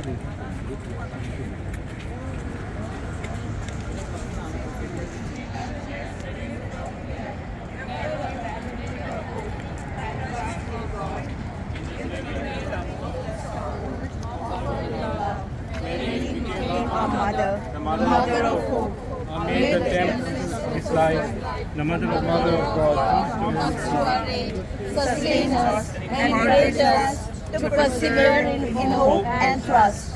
Our mother, the mother of hope. May the temples of His life, the mother of God, Comes to our aid, sustain us, and encourage us to persevere in hope and trust.